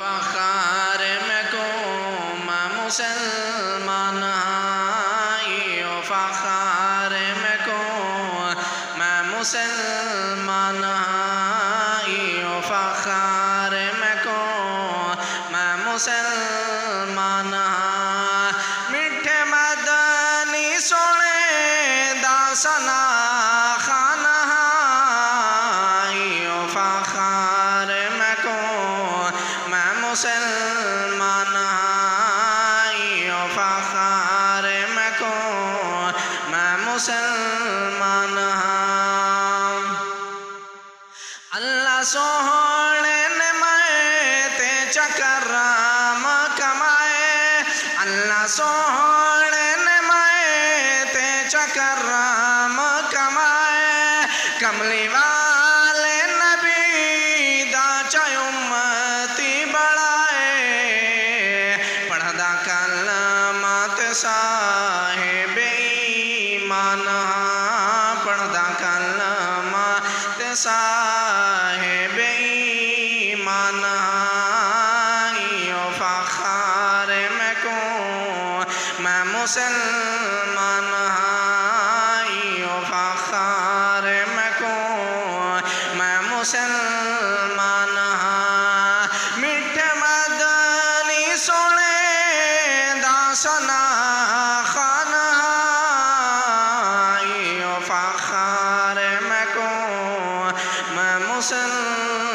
فخر میں کو میں مسلمان ہائیو فخر میں کو میں مسلمان ہائیو فخر میں کو میں مسلمان ہاں میٹھے مدنی سونے داسنا خانہ ہائیو فخر میں کو میں مسلمان ہائیو فخر میں کو میں مسلمان ہاں اللہ سونے نے میں تے چکرام کمائے اللہ سونے نے میں تے چکرام کمائے کملی والے نبی دا چاہے امتی بڑھائے پڑھدا کلمات صاحب ایمان پڑھدا کلمات صاحب ایمان فخر میں کو میں مسلمان فخر میں کو میں مسلمان میٹھے مدنی سونے داسنا خانہ فخر میں کو میں مسلمان